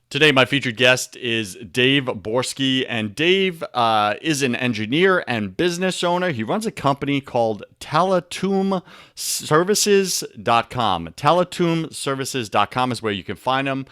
Today, my featured guest is Dave Borski, and Dave is an engineer and business owner. He runs a company called TalatumServices.com. TalatumServices.com is where you can find him.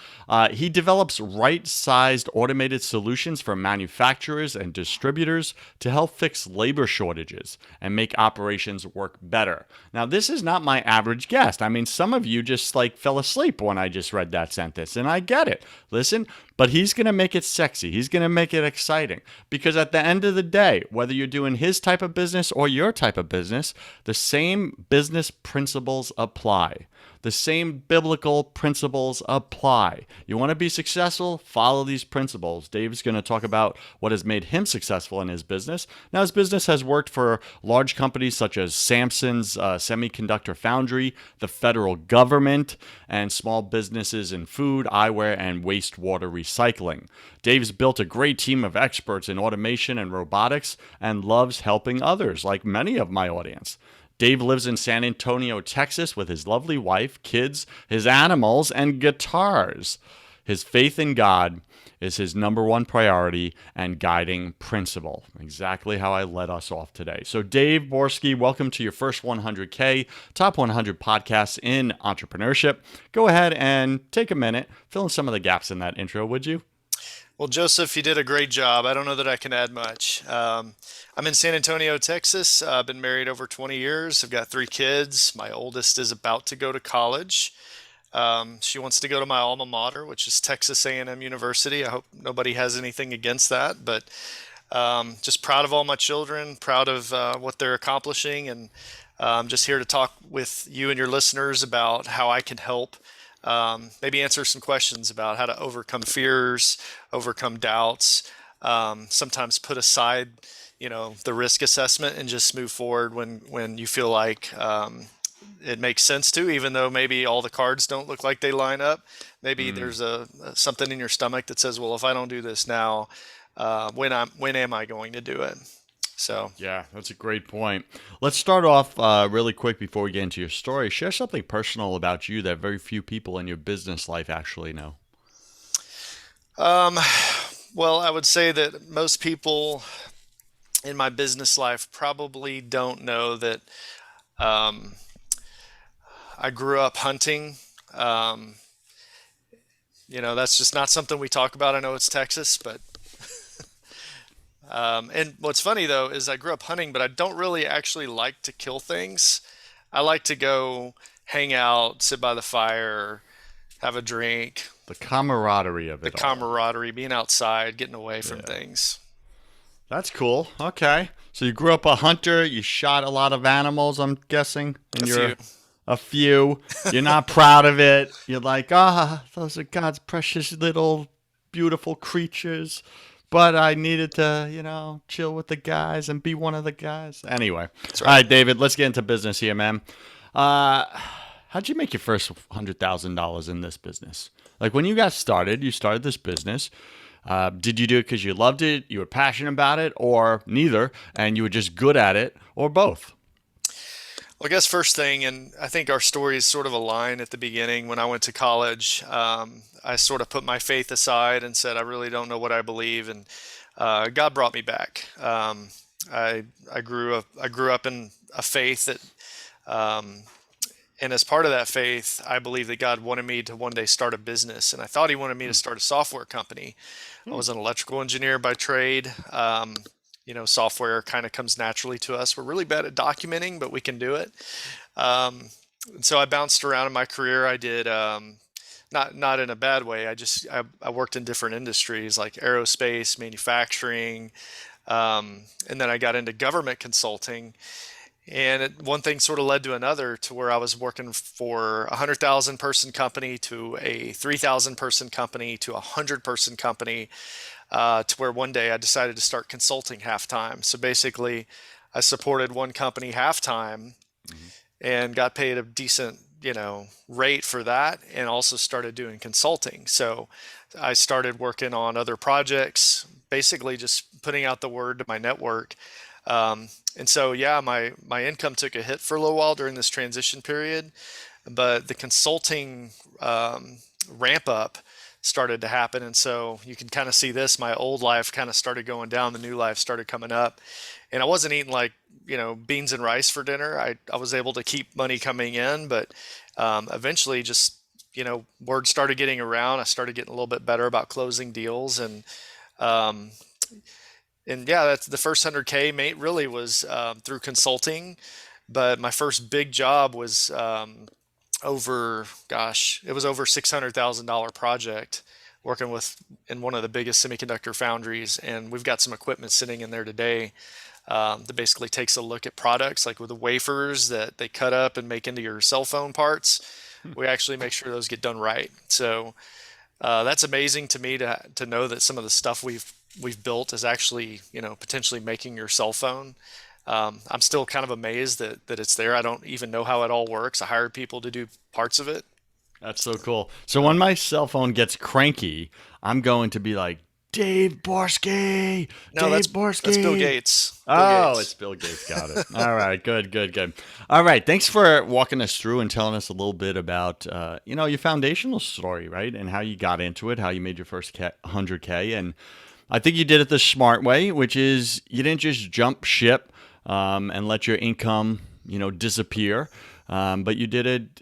He develops right-sized automated solutions for manufacturers and distributors to help fix labor shortages and make operations work better. Now, this is not my average guest. I mean, some of you just fell asleep when I just read that sentence, and I get it. Listen, but he's going to make it sexy. He's going to make it exciting because at the end of the day, whether you're doing his type of business or your type of business, the same business principles apply. The same biblical principles apply. You want to be successful? Follow these principles. Dave's going to talk about what has made him successful in his business. Now, his business has worked for large companies such as Samson's Semiconductor Foundry, the federal government, and small businesses in food, eyewear, and wastewater recycling. Dave's built a great team of experts in automation and robotics and loves helping others, like many of my audience. Dave lives in San Antonio, Texas, with his lovely wife, kids, his animals, and guitars. His faith in God is his number one priority and guiding principle. Exactly how I led us off today. So, Dave Borski, welcome to your first 100K Top 100 podcasts in entrepreneurship. Go ahead and take a minute, fill in some of the gaps in that intro, would you? Well, Joseph, you did a great job. I don't know that I can add much. I'm in San Antonio, Texas. I've been married over 20 years. I've got three kids. My oldest is about to go to college. She wants to go to my alma mater, which is Texas A&M University. I hope nobody has anything against that, but just proud of all my children, proud of what they're accomplishing, and just here to talk with you and your listeners about how I can help. Maybe answer some questions about how to overcome fears, overcome doubts, sometimes put aside, the risk assessment and just move forward when you feel like it makes sense to, even though maybe all the cards don't look like they line up. Maybe there's something in your stomach that says, well, if I don't do this now, when am I going to do it? So Yeah, that's a great point. Let's start off really quick before we get into your story. Share something personal about you that very few people in your business life actually know. um, well, I would say that most people in my business life probably don't know that um, I grew up hunting. Um, that's just not something we talk about. I know it's Texas, but and what's funny though is I grew up hunting, but I don't really actually like to kill things. I like to go hang out, sit by the fire, have a drink, The camaraderie of the it all. camaraderie, being outside, getting away from Yeah. things. That's cool. Okay. So you grew up a hunter, you shot a lot of animals, I'm guessing, A and few. you're a few. You're not proud of it. You're like, those are God's precious little beautiful creatures. But I needed to, chill with the guys and be one of the guys. Anyway. That's All right. right, David, let's get into business here, man. Uh, how'd you make your first $100,000 in this business? Like when you got started, you started this business. Did you do it because you loved it, you were passionate about it, or neither, and you were just good at it, or both? Well, I guess first thing, and I think our stories sort of align at the beginning. When I went to college, I sort of put my faith aside and said, I really don't know what I believe, and God brought me back. I grew up in a faith that, um, and as part of that faith, I believe that God wanted me to one day start a business, and I thought He wanted me to start a software company. I Hmm. was an electrical engineer by trade. Software kind of comes naturally to us. We're really bad at documenting, but we can do it. Um, and so I bounced around in my career. I did not in a bad way. I worked in different industries like aerospace, manufacturing, and then I got into government consulting. And one thing sort of led to another, to where I was working for a 100,000 person company, to a 3,000 person company, to a 100 person company, to where one day I decided to start consulting half time. So basically, I supported one company half time Mhm. and got paid a decent, rate for that, and also started doing consulting. So I started working on other projects, basically just putting out the word to my network. And so, yeah, my income took a hit for a little while during this transition period, but the consulting ramp up started to happen. And so you can kind of see this. My old life kind of started going down, the new life started coming up. And I wasn't eating like, beans and rice for dinner. I was able to keep money coming in, but eventually just, word started getting around. I started getting a little bit better about closing deals. Um, and yeah, that's the first 100K mate really was through consulting. But my first big job was it was over $600,000 project working with in one of the biggest semiconductor foundries. And we've got some equipment sitting in there today that basically takes a look at products like with the wafers that they cut up and make into your cell phone parts. We actually make sure those get done right. So that's amazing to me to know that some of the stuff we've built is actually potentially making your cell phone. I'm still kind of amazed that it's there. I don't even know how it all works. I hired people to do parts of it. That's so cool. So when my cell phone gets cranky, I'm going to be like, Dave Borski, No, Dave that's Bill Borski. Gates. Bill Oh, it's Gates. Bill Gates. Got it. All right. Good, good, good. All right. Thanks for walking us through and telling us a little bit about, your foundational story, right? And how you got into it, how you made your first 100K. And I think you did it the smart way, which is you didn't just jump ship and let your income, disappear. But you did it,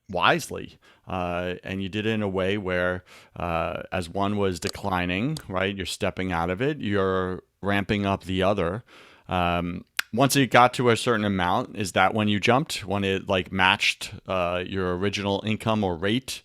wisely. And you did it in a way where, as one was declining, right, you're stepping out of it, you're ramping up the other. Once it got to a certain amount, is that when you jumped? When it like matched your original income or rate,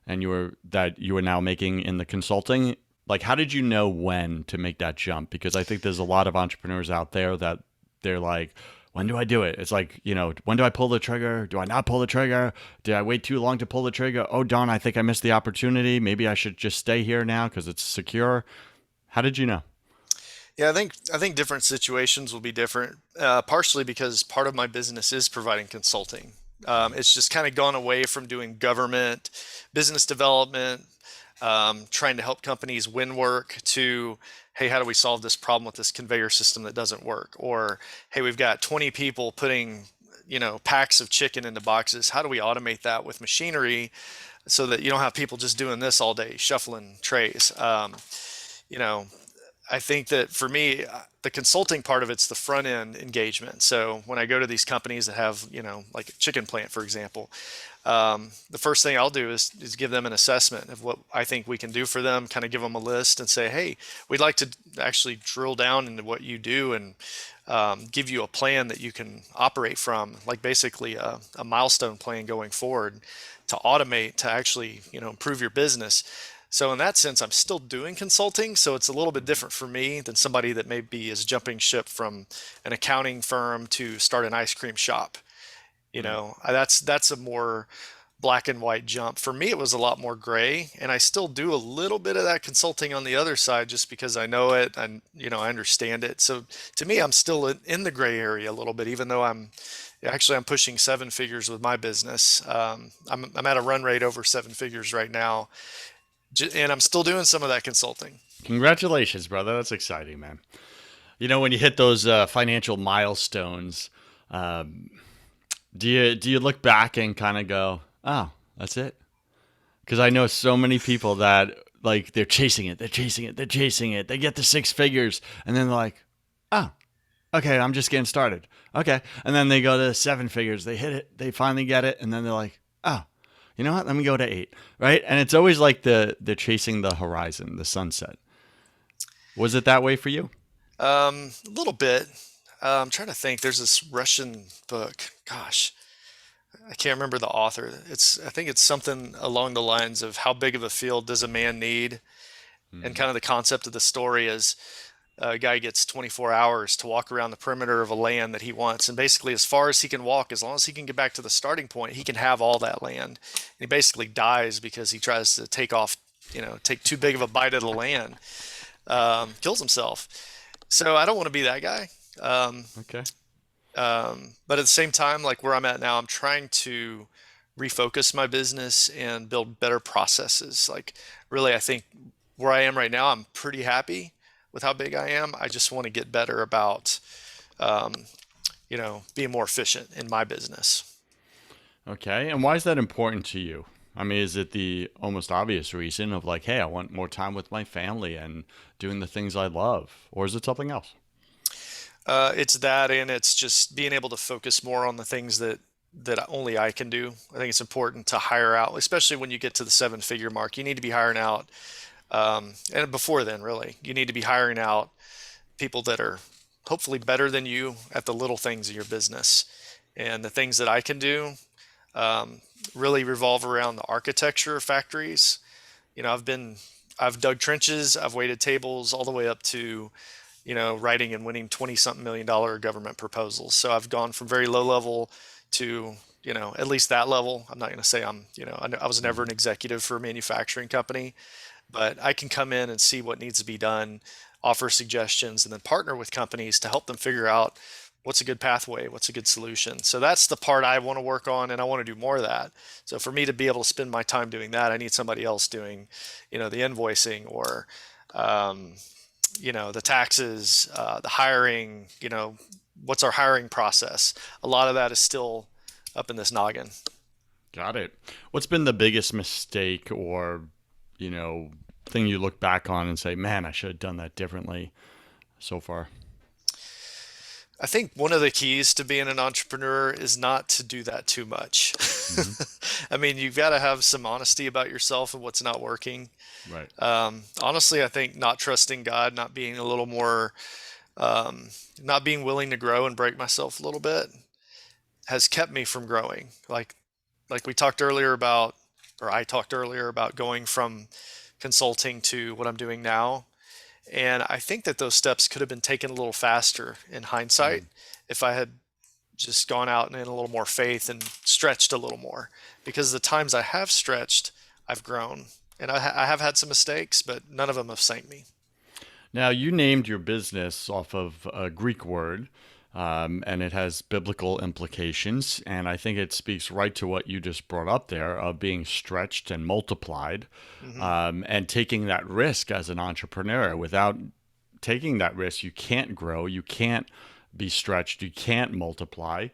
and you were now making in the consulting? Like, how did you know when to make that jump? Because I think there's a lot of entrepreneurs out there that they're like, when do I do it? It's like, when do I pull the trigger? Do I not pull the trigger? Did I wait too long to pull the trigger? Oh, darn, I think I missed the opportunity. Maybe I should just stay here now because it's secure. How did you know? Yeah, I think different situations will be different. Partially because part of my business is providing consulting. It's just kind of gone away from doing government, business development, trying to help companies win work to, hey, how do we solve this problem with this conveyor system that doesn't work? Or, hey, we've got 20 people putting, packs of chicken into boxes. How do we automate that with machinery so that you don't have people just doing this all day, shuffling trays? You know, I think that for me, the consulting part of it's the front end engagement. So when I go to these companies that have, like a chicken plant, for example, the first thing I'll do is give them an assessment of what I think we can do for them, kind of give them a list and say, hey, we'd like to actually drill down into what you do and give you a plan that you can operate from, like basically a milestone plan going forward to automate, to actually, improve your business. So in that sense, I'm still doing consulting. So it's a little bit different for me than somebody that maybe is jumping ship from an accounting firm to start an ice cream shop. Right. That's a more black and white jump. For me, it was a lot more gray, and I still do a little bit of that consulting on the other side just because I know it and I understand it. So to me, I'm still in the gray area a little bit, even though I'm pushing seven figures with my business. I'm at a run rate over seven figures right now, and I'm still doing some of that consulting. Congratulations, brother. That's exciting, man. When you hit those financial milestones, um, do you look back and kind of go, "Oh, that's it"? Because I know so many people that like they're chasing it, they're chasing it, they're chasing it. They get to six figures, and then they're like, "Oh, okay, I'm just getting started." Okay, and then they go to seven figures, they hit it, they finally get it, and then they're like, "Oh, you know what? Let me go to eight." Right? And it's always like they're chasing the horizon, the sunset. Was it that way for you? A little bit. I'm trying to think. There's this Russian book. Gosh, I can't remember the author. I think it's something along the lines of how big of a field does a man need? And Mm. kind of the concept of the story is a guy gets 24 hours to walk around the perimeter of a land that he wants. And basically, as far as he can walk, as long as he can get back to the starting point, he can have all that land. And he basically dies because he tries to take too big of a bite of the land, kills himself. So I don't want to be that guy. Um, Okay. but at the same time, like where I'm at now, I'm trying to refocus my business and build better processes. Like, really, I think where I am right now, I'm pretty happy with how big I am. I just want to get better about, um, being more efficient in my business. Okay. And why is that important to you? I mean, is it the almost obvious reason of like, hey, I want more time with my family and doing the things I love? Or is it something else? It's that, and it's just being able to focus more on the things that only I can do. I think it's important to hire out, especially when you get to the seven-figure mark. You need to be hiring out, and before then, really, you need to be hiring out people that are hopefully better than you at the little things of your business. And the things that I can do um, really revolve around the architecture of factories. You know, I've dug trenches, I've waited tables all the way up to, writing and winning 20 something $1 million government proposals. So I've gone from very low level to, at least that level. I'm not going to say I was never Mhm. an executive for a manufacturing company, but I can come in and see what needs to be done, offer suggestions, and then partner with companies to help them figure out what's a good pathway, what's a good solution. So that's the part I want to work on, and I want to do more of that. So for me to be able to spend my time doing that, I need somebody else doing, the invoicing or, um, the taxes, the hiring, what's our hiring process. A lot of that is still up in this noggin. Got it. What's been the biggest mistake or, you know, thing you look back on and say, man, I should have done that differently so far? I think one of the keys to being an entrepreneur is not to do that too much. Hmm. I mean, you've got to have some honesty about yourself and what's not working. Right. Honestly, I think not trusting God, not being a little more, um, not being willing to grow and break myself a little bit has kept me from growing. Like we talked earlier about, or I talked earlier about going from consulting to what I'm doing now. And I think that those steps could have been taken a little faster in hindsight Mhm. if I had just gone out and in a little more faith and stretched a little more. Because the times I have stretched, I've grown. And I have had some mistakes, but none of them have sank me. Now, you named your business off of a Greek word, and it has biblical implications. And I think it speaks right to what you just brought up there of being stretched and multiplied, Hmm. and taking that risk as an entrepreneur. Without taking that risk, you can't grow, you can't be stretched, you can't multiply.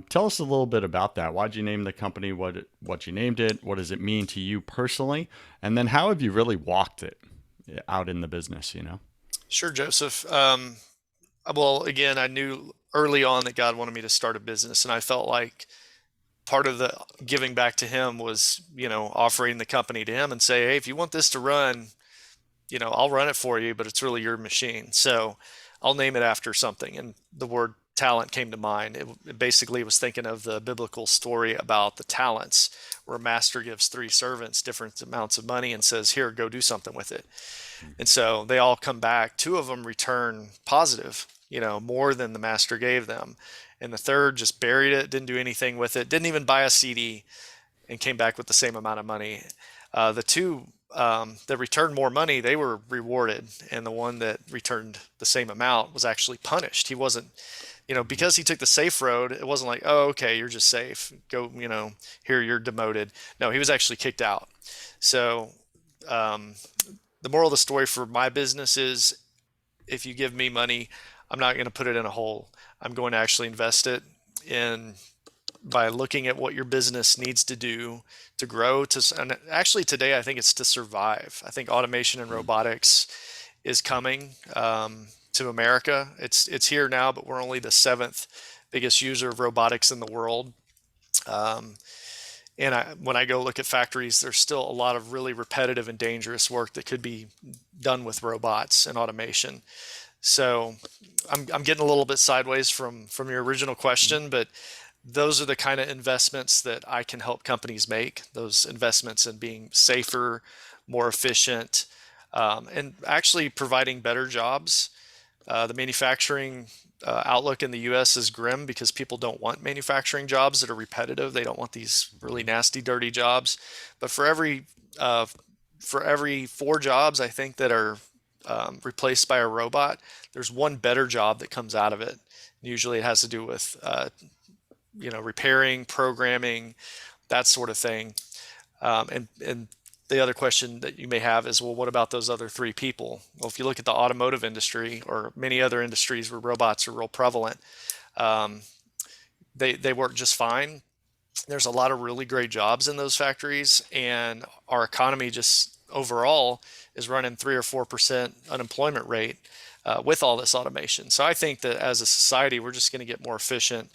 Tell us a little bit about that. Why'd you name the company what you named it? What does it mean to you personally? And then how have you really walked it out in the business, you know? Sure, Joseph. Well, again, I knew early on that God wanted me to start a business, and I felt like part of the giving back to Him was, offering the company to Him and say, hey, if you want this to run, I'll run it for you, but it's really your machine. So I'll name it after something. And the word talent came to mind. It basically was thinking of the biblical story about the talents, where a master gives three servants different amounts of money and says, here, go do something with it. And so they all come back. Two of them return positive, more than the master gave them. And the third just buried it, didn't do anything with it, didn't even buy a CD, and came back with the same amount of money. The two that returned more money, they were rewarded, and the one that returned the same amount was actually punished. He wasn't, Mhm. because he took the safe road. It wasn't like, oh, okay, you're just safe. Go, here you're demoted. No, he was actually kicked out. So um, the moral of the story for my business is, if you give me money, I'm not going to put it in a hole. I'm going to actually invest it in, by looking at what your business needs to do to grow and actually today I think it's to survive. I think automation and Mhm. robotics is coming to America. It's here now, but we're only the seventh biggest user of robotics in the world. Um, and when I go look at factories, there's still a lot of really repetitive and dangerous work that could be done with robots and automation. So I'm getting a little bit sideways from your original Mhm. question, but those are the kind of investments that I can help companies make. Those investments in being safer, more efficient, and actually providing better jobs. The manufacturing outlook in the U.S. is grim because people don't want manufacturing jobs that are repetitive. They don't want these really Mhm. nasty, dirty jobs. But uh, for every four jobs, I think, that are replaced by a robot, there's one better job that comes out of it. Usually, it has to do with repairing, programming, that sort of thing. And the other question that you may have is, well, what about those other three people? Well, if you look at the automotive industry or many other industries where robots are real prevalent, um, they work just fine. There's a lot of really great jobs in those factories, and our economy just overall is running 3 or 4% unemployment rate with all this automation. So I think that as a society, we're just going to get more efficient.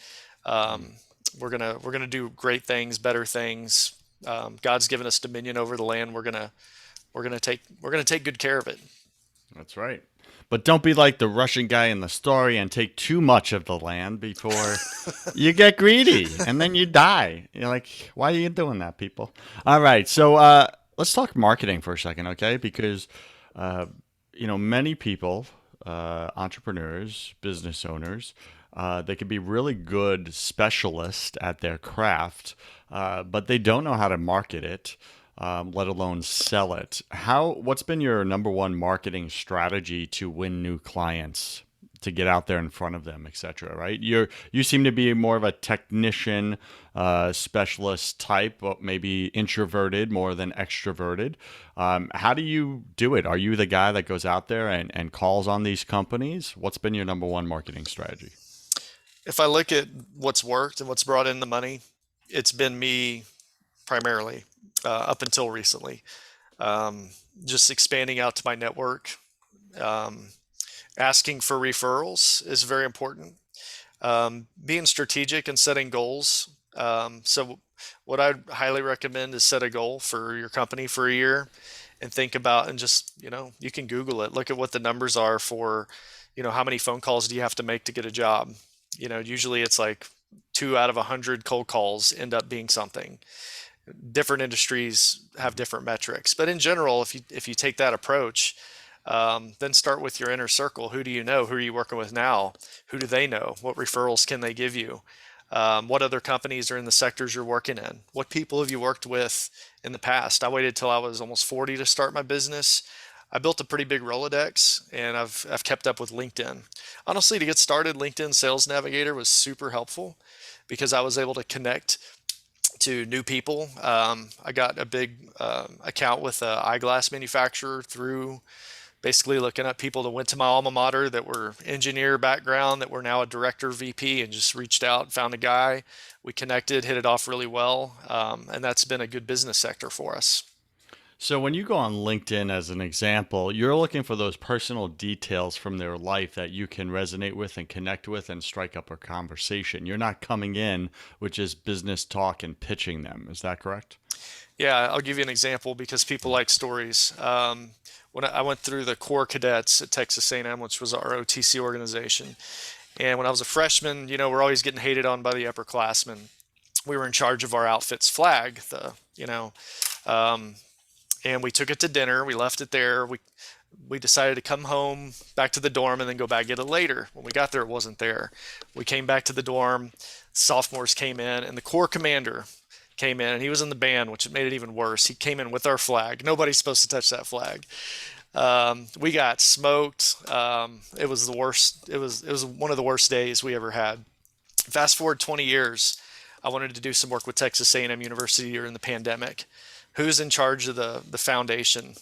Um, we're gonna do great things, better things. God's given us dominion over the land. We're gonna take good care of it. That's right. But don't be like the Russian guy in the story and take too much of the land before you get greedy and then you die. You're like, why are you doing that, people? All right. So let's talk marketing for a second, okay? Because, uh, many people, entrepreneurs, business owners, they can be really good specialists at their craft, but they don't know how to market it, let alone sell it. What's been your number one marketing strategy to win new clients, to get out there in front of them, etc.? Right? You seem to be more of a technician, specialist type, but maybe introverted more than extroverted. How do you do it? Are you the guy that goes out there and calls on these companies? What's been your number one marketing strategy? If I look at what's worked and what's brought in the money, it's been me primarily up until recently. Um, just expanding out to my network. Um, Asking for referrals is very important. Being strategic and setting goals. So, what I'd highly recommend is set a goal for your company for a year and think about, and just, you can Google it, look at what the numbers are for, how many phone calls do you have to make to get a job? Usually it's like 2 out of 100 cold calls end up being something. Different industries have different metrics, but in general, if you take that approach, then start with your inner circle. Who do you know? Who are you working with now? Who do they know? What referrals can they give you? What other companies are in the sectors you're working in? What people have you worked with in the past? I waited till I was almost 40 to start my business. I built a pretty big Rolodex, and I've kept up with LinkedIn. Honestly, to get started, LinkedIn Sales Navigator was super helpful because I was able to connect to new people. I got a big account with an eyeglass manufacturer through basically looking at people that went to my alma mater that were engineer background that were now a director VP, and just reached out, found a guy. We connected, hit it off really well, and that's been a good business sector for us. So when you go on LinkedIn as an example, you're looking for those personal details from their life that you can resonate with and connect with and strike up a conversation. You're not coming in with just business talk and pitching them. Is that correct? Yeah, I'll give you an example because people like stories. When I went through the Corps Cadets at Texas A&M, which was our OTC organization, and when I was a freshman, we're always getting hated on by the upperclassmen. We were in charge of our outfit's flag, um, and we took it to dinner. We left it there. We decided to come home back to the dorm and then go back get it later. When we got there, it wasn't there. We came back to the dorm. Sophomores came in, and the Corps commander came in, and he was in the band, which made it even worse. He came in with our flag. Nobody's supposed to touch that flag. We got smoked. It was the worst. It was one of the worst days we ever had. Fast forward 20 years, I wanted to do some work with Texas A&M University during the pandemic. Who's in charge of the foundation?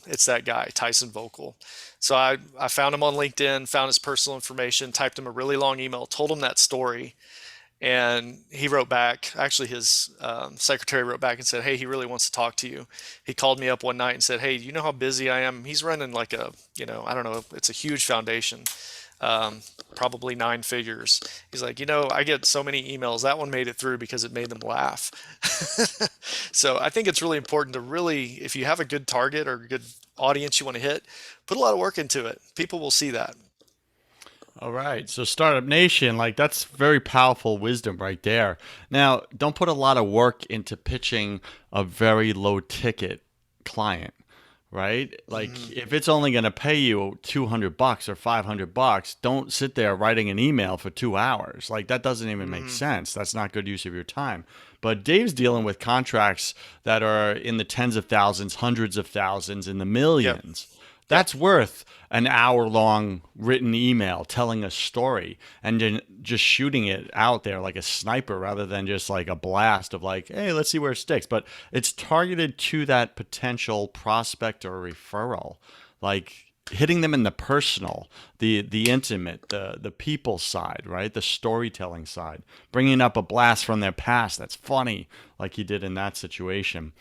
It's that guy, Tyson Vocal. So I found him on LinkedIn, found his personal information, typed him a really long email, told him that story, and he wrote back. Actually, his secretary wrote back and said, "Hey, he really wants to talk to you." He called me up one night and said, "Hey, you know how busy I am?" He's running like I don't know, it's a huge foundation, probably 9 figures. He's like, I get so many emails. That one made it through because it made them laugh. So I think it's really important to really, if you have a good target or a good audience you want to hit, put a lot of work into it. People will see that. All right. So Startup Nation, like that's very powerful wisdom right there. Now, don't put a lot of work into pitching a very low ticket client, right? Like if it's only going to pay you $200 or $500, don't sit there writing an email for 2 hours. Like that doesn't even make sense. That's not good use of your time. But Dave's dealing with contracts that are in the tens of thousands, hundreds of thousands, in the Yep. millions. Yep. That's worth an hour long written email telling a story and then just shooting it out there like a sniper rather than just like a blast of like, hey, let's see where it sticks. But it's targeted to that potential prospect or referral. Like hitting them in the personal, the intimate, the people side, right? The storytelling side, bringing up a blast from their past that's funny, like you did in that situation.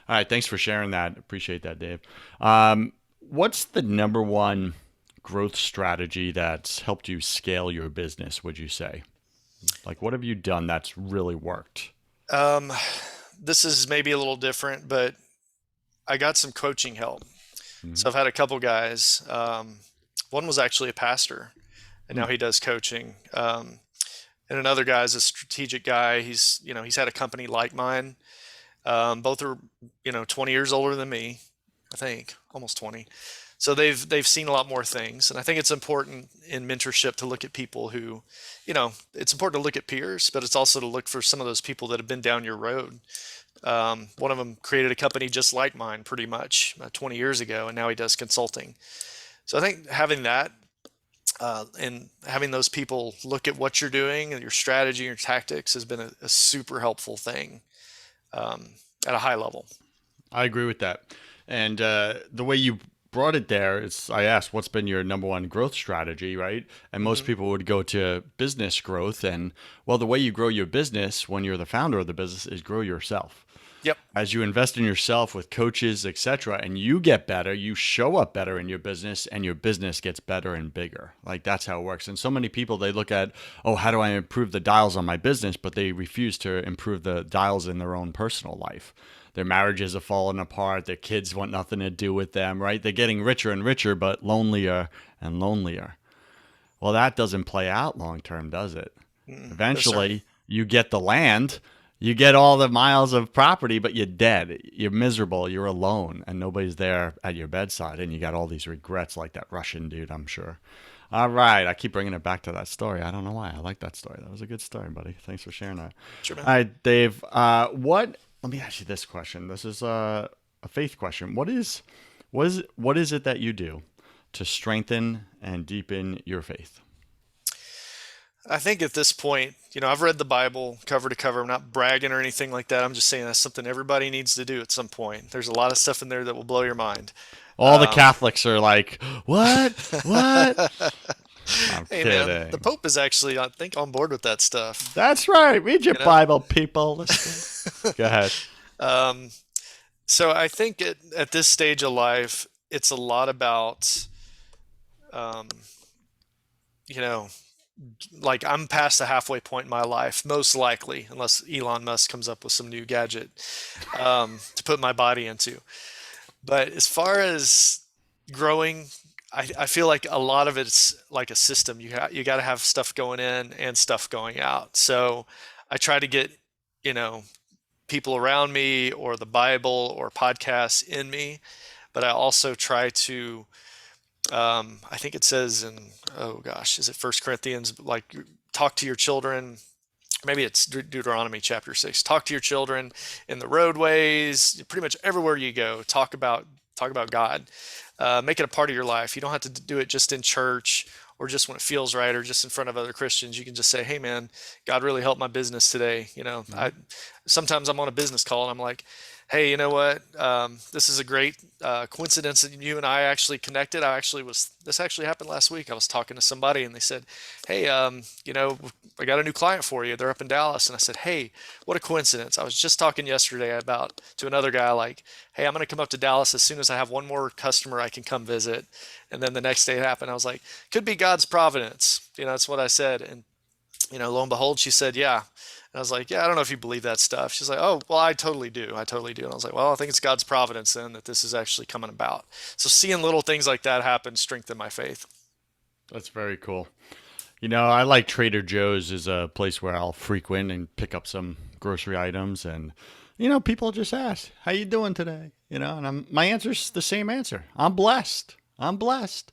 All right, thanks for sharing that. Appreciate that, Dave. What's the number one growth strategy that's helped you scale your business, would you say? Like, what have you done that's really worked? Um, this is maybe a little different, but I got some coaching help. Hmm. So I've had a couple guys. One was actually a pastor, and now he does coaching. And another guy is a strategic guy. He's had a company like mine. Both are, 20 years older than me, I think, almost 20. So they've seen a lot more things, and I think it's important in mentorship to look at people who, it's important to look at peers, but it's also to look for some of those people that have been down your road. One of them created a company just like mine, pretty much 20 years ago, and now he does consulting. So I think having that and having those people look at what you're doing and your strategy, your tactics has been a super helpful thing um, at a high level. I agree with that. And the way you brought it there is I asked, what's been your number one growth strategy, right? And most Hmm. people would go to business growth. And well, the way you grow your business when you're the founder of the business is grow yourself. Yep. As you invest in yourself with coaches, etc., and you get better, you show up better in your business and your business gets better and bigger. Like that's how it works. And so many people they look at, oh, how do I improve the dials on my business, but they refuse to improve the dials in their own personal life. Their marriages are falling apart, their kids want nothing to do with them, right? They're getting richer and richer but lonelier and lonelier. Well, that doesn't play out long term, does it? No, sir. Eventually, you get the land, you get all the miles of property, but you're dead. You're miserable. You're alone, and nobody's there at your bedside, and you got all these regrets, like that Russian dude, I'm sure. All right, I keep bringing it back to that story. I don't know why. I like that story. That was a good story, buddy. Thanks for sharing that. Sure, man. All right, Dave. What? Let me ask you this question. This is a faith question. What is it that you do to strengthen and deepen your faith? I think at this point, I've read the Bible cover to cover. I'm not bragging or anything like that. I'm just saying that's something everybody needs to do at some point. There's a lot of stuff in there that will blow your mind. All the Um, Catholics are like, "What? What?" I'm hey, man, the kidding. Pope is actually, I think, on board with that stuff. That's right. Read your You know. Bible, people. Listen. Go ahead. Um, so I think at this stage of life, it's a lot about, um, you know, like I'm past the halfway point in my life, most likely, unless Elon Musk comes up with some new gadget to put my body into. But as far as growing, I feel like a lot of it's like a system. You got to have stuff going in and stuff going out. So I try to get, you know, people around me or the Bible or podcasts in me, but I also try to I think it says in, oh gosh, is it First Corinthians? Like, talk to your children. Maybe it's Deuteronomy chapter 6. Talk to your children in the roadways, pretty much everywhere you go. Talk about God. Make it a part of your life. You don't have to do it just in church or just when it feels right or just in front of other Christians. You can just say, "Hey, man, God really helped my business today." I Mhm. sometimes I'm on a business call and I'm like, "Hey, you know what? This is a great coincidence that you and I actually connected. This actually happened last week. I was talking to somebody and they said, "Hey, I got a new client for you. They're up in Dallas." And I said, "Hey, what a coincidence. I was just talking yesterday about to another guy like, hey, I'm going to come up to Dallas as soon as I have one more customer I can come visit." And then the next day it happened. I was like, could be God's providence. That's what I said. And, lo and behold, she said, yeah. And I was like, yeah, I don't know if you believe that stuff. She's like, oh, well, I totally do. I totally do. And I was like, well, I think it's God's providence then that this is actually coming about. So seeing little things like that happen strengthen my faith. That's very cool. I like Trader Joe's is a place where I'll frequent and pick up some grocery items, and people just ask, "How you doing today?" And my answer's the same answer. I'm blessed. I'm blessed.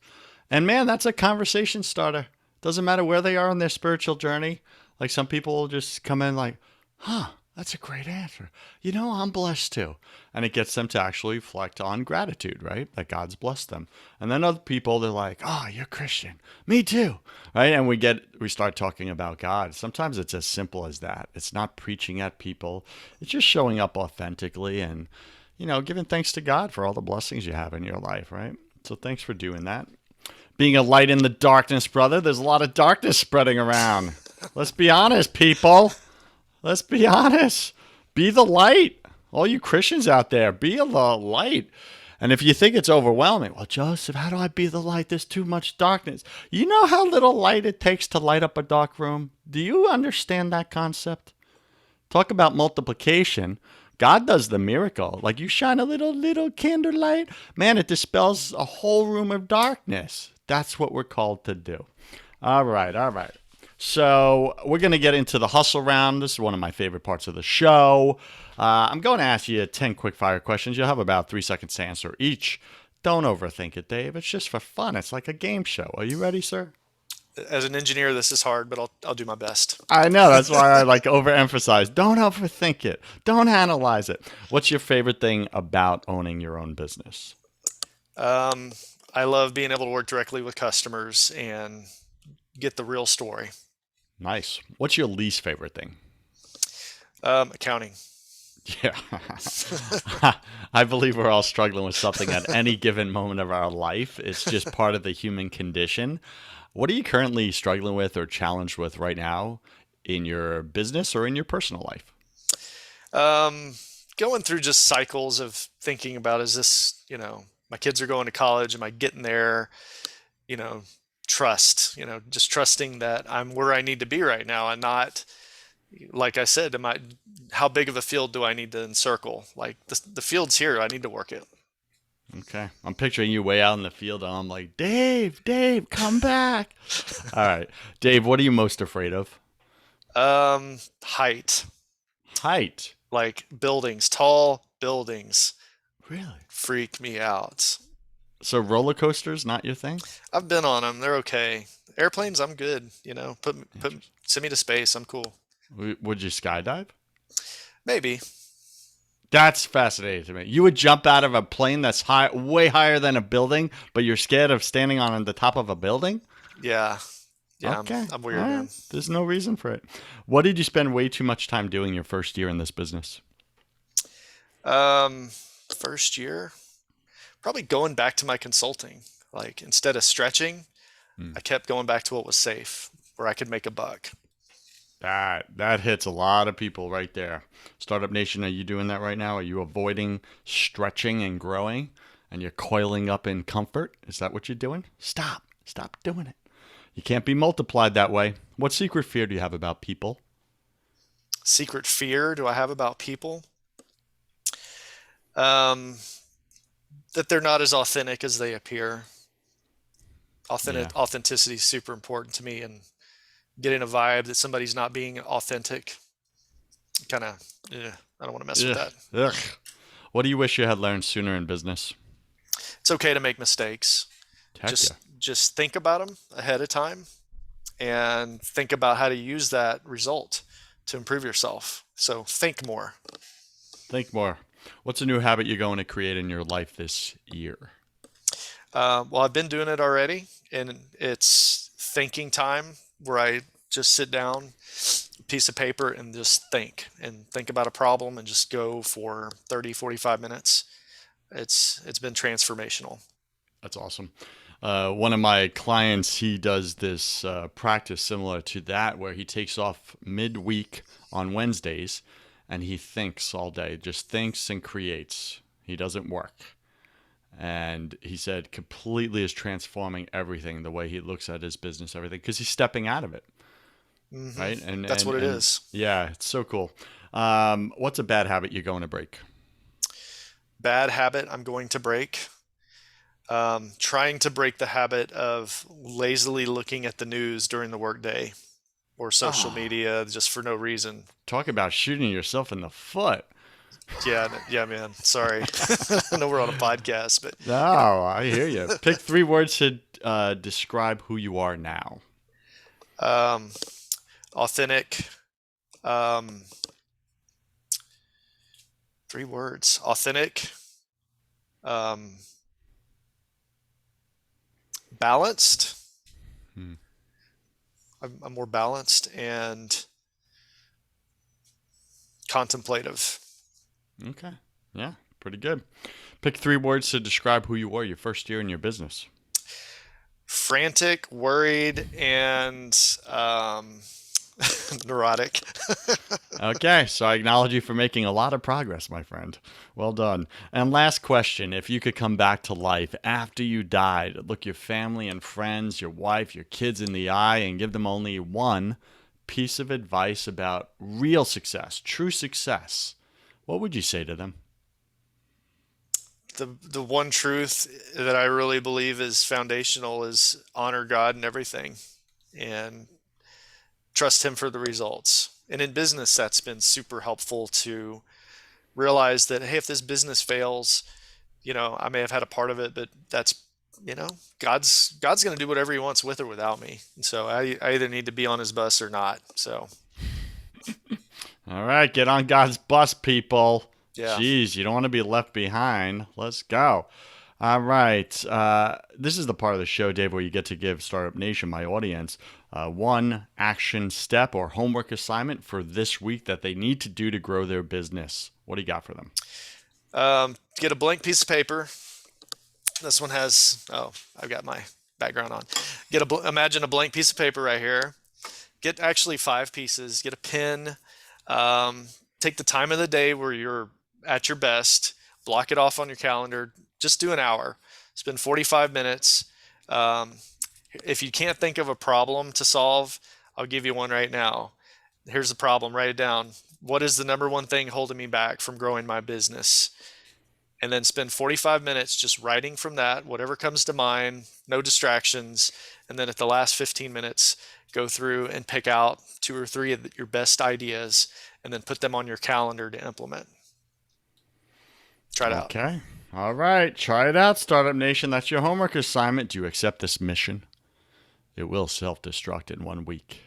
And man, that's a conversation starter. Doesn't matter where they are on their spiritual journey. Like some people will just come in like, "Huh, that's a great answer. I'm blessed too." And it gets them to actually reflect on gratitude, right? That God's blessed them. And then other people, they're like, "Oh, you're Christian. Me too." Right? And we start talking about God. Sometimes it's as simple as that. It's not preaching at people. It's just showing up authentically and, giving thanks to God for all the blessings you have in your life, right? So thanks for doing that. Being a light in the darkness, brother, there's a lot of darkness spreading around. Let's be honest, people. Let's be honest. Be the light. All you Christians out there, be the light. And if you think it's overwhelming, well, Joseph, how do I be the light? There's too much darkness. You know how little light it takes to light up a dark room? Do you understand that concept? Talk about multiplication. God does the miracle. Like you shine a little candlelight, man, it dispels a whole room of darkness. That's what we're called to do. All right, all right. So we're going to get into the hustle round. This is one of my favorite parts of the show. I'm going to ask you 10 quick fire questions. You'll have about 3 seconds to answer each. Don't overthink it, Dave. It's just for fun. It's like a game show. Are you ready, sir? As an engineer, this is hard, but I'll do my best. I know. That's why I like overemphasize. Don't overthink it. Don't analyze it. What's your favorite thing about owning your own business? I love being able to work directly with customers and get the real story. Nice. What's your least favorite thing? Accounting. Yeah. I believe we're all struggling with something at any given moment of our life. It's just part of the human condition. What are you currently struggling with or challenged with right now in your business or in your personal life? Going through just cycles of thinking about, is this, my kids are going to college, am I getting there? You know, trust, just trusting that I'm where I need to be right now and not, like I said, how big of a field do I need to encircle? Like the field's here, I need to work it. Okay. I'm picturing you way out in the field and I'm like, Dave, come back. All right. Dave, what are you most afraid of? Height, Height. like buildings, tall buildings Really? freak me out. So roller coasters, not your thing? I've been on them. They're okay. Airplanes, I'm good. Interesting. Send me to space. I'm cool. Would you skydive? Maybe. That's fascinating to me. You would jump out of a plane that's high, way higher than a building, but you're scared of standing on the top of a building? Yeah. Yeah. I'm, Okay. I'm All weird, right. man. There's no reason for it. What did you spend way too much time doing your first year in this business? Um, First year, probably going back to my consulting. Like instead of stretching, Hmm. I kept going back to what was safe, where I could make a buck. That hits a lot of people right there. Startup Nation, are you doing that right now? Are you avoiding stretching and growing and you're coiling up in comfort? Is that what you're doing? Stop. Stop doing it. You can't be multiplied that way. What secret fear do you have about people? Secret fear do I have about people? Um, that they're not as authentic as they appear. Yeah. Authenticity is super important to me, and getting a vibe that somebody's not being authentic, kind of, yeah, I don't want to mess with Ugh. that. Ugh. What do you wish you had learned sooner in business? It's okay to make mistakes. Heck yeah. Just think about them ahead of time and think about how to use that result to improve yourself. So think more. Think more. What's a new habit you're going to create in your life this year? Well, I've been doing it already, and it's thinking time where I just sit down, piece of paper, and just think about a problem and just go for 30, 45 minutes. It's been transformational. That's awesome. One of my clients, he does this practice similar to that, where he takes off midweek on Wednesdays, and he thinks all day, just thinks and creates. He doesn't work. And he said completely is transforming everything, the way he looks at his business, everything, because he's stepping out of it, hmm right? And That's and what it and is. yeah, it's so cool. What's a bad habit you're going to break? Bad habit I'm going to break. Trying to break the habit of lazily looking at the news during the workday or social Ah, media just for no reason. talk about shooting yourself in the foot. Yeah, yeah, man. Sorry. I know we're on a podcast, but No, you know, I hear you. Pick 3 words to describe who you are now. um, authentic. Um, 3 words. Authentic. Um, Balanced. Hmm. I'm more balanced and contemplative. Okay. Yeah, pretty good. Pick 3 words to describe who you were your first year in your business. Frantic, worried, and neurotic. Okay, so I acknowledge you for making a lot of progress, my friend. Well done. And last question, if you could come back to life after you died, look your family and friends, your wife, your kids in the eye, and give them only one piece of advice about real success, true success, what would you say to them? The one truth that I really believe is foundational is honor God in everything and trust Him for the results. And in business, that's been super helpful to realize that, hey, if this business fails, I may have had a part of it, but that's, God's going to do whatever He wants with or without me. And so I either need to be on His bus or not. So All right, get on God's bus, people. yeah. Jeez, you don't want to be left behind. Let's go. All right. This is the part of the show, Dave, where you get to give Startup Nation, my audience, one action step or homework assignment for this week that they need to do to grow their business. What do you got for them? Get a blank piece of paper. This one has, oh, I've got my background on. Imagine a blank piece of paper right here. Get actually 5 pieces. Get a pen. Take the time of the day where you're at your best. Block it off on your calendar. Just do an hour. Spend 45 minutes. If you can't think of a problem to solve, I'll give you one right now. Here's the problem. Write it down. What is the number one thing holding me back from growing my business? And then spend 45 minutes just writing from that, whatever comes to mind, no distractions. And then at the last 15 minutes, go through and pick out 2 or 3 of your best ideas and then put them on your calendar to implement. Try it out. Okay. All right. Try it out, Startup Nation. That's your homework assignment. Do you accept this mission? It will self-destruct in 1 week.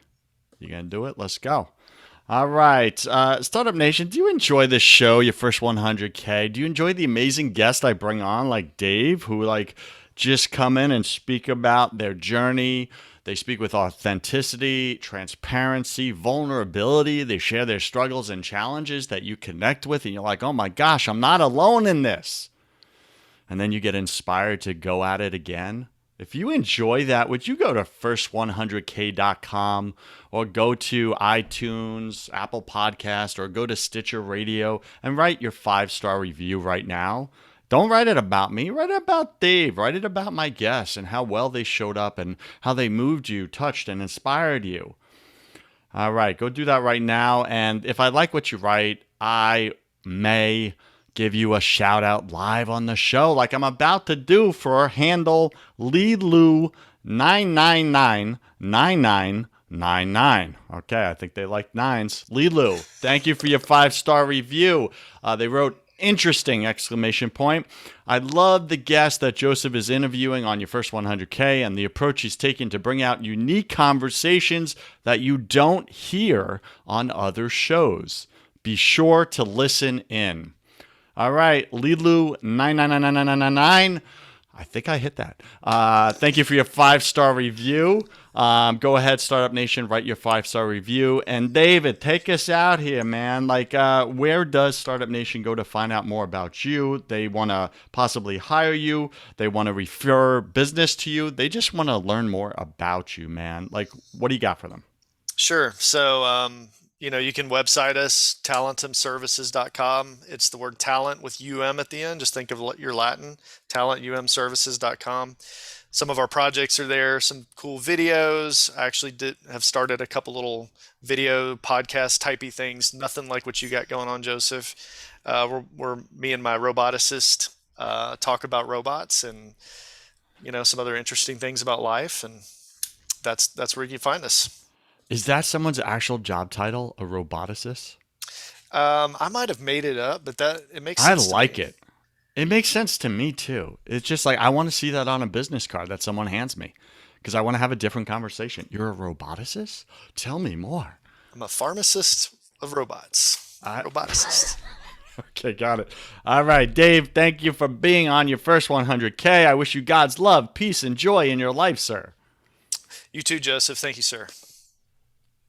You gonna do it? Let's go. All right. Startup Nation, do you enjoy this show, your first 100K? Do you enjoy the amazing guests I bring on, like Dave, who just come in and speak about their journey? They speak with authenticity, transparency, vulnerability. They share their struggles and challenges that you connect with, and you're like, oh my gosh, I'm not alone in this. And then you get inspired to go at it again. If you enjoy that, would you go to first100k.com or go to iTunes, Apple Podcast, or go to Stitcher Radio and write your 5-star review right now? Don't write it about me. Write it about Dave. Write it about my guests and how well they showed up and how they moved you, touched, and inspired you. All right, go do that right now. And if I like what you write, I may give you a shout out live on the show like I'm about to do for handle Lilu9999999. Okay, I think they like nines. Lilu, thank you for your 5-star review. They wrote interesting exclamation point. I love the guest that Joseph is interviewing on your first 100K and the approach he's taking to bring out unique conversations that you don't hear on other shows. Be sure to listen in. All right, Lilu9999999. I think I hit that. Thank you for your 5-star review. Go ahead, Startup Nation, write your 5-star review. And David, take us out here, man. Where does Startup Nation go to find out more about you? They want to possibly hire you. They want to refer business to you. They just want to learn more about you, man. What do you got for them? Sure. So, you can website us, talentumservices.com. It's the word talent with UM at the end. Just think of your Latin, talentumservices.com. Some of our projects are there, some cool videos. I actually have started a couple little video podcast typey things. Nothing like what you got going on, Joseph. We're me and my roboticist talk about robots and some other interesting things about life, and that's where you can find us. Is that someone's actual job title, a roboticist? I might have made it up, but it makes I sense to like me. it. It makes sense to me too. It's just I want to see that on a business card that someone hands me because I want to have a different conversation. You're a roboticist? Tell me more. I'm a pharmacist of robots. Roboticist. Okay, got it. All right, Dave, thank you for being on your first 100K. I wish you God's love, peace, and joy in your life, sir. You too, Joseph. Thank you, sir.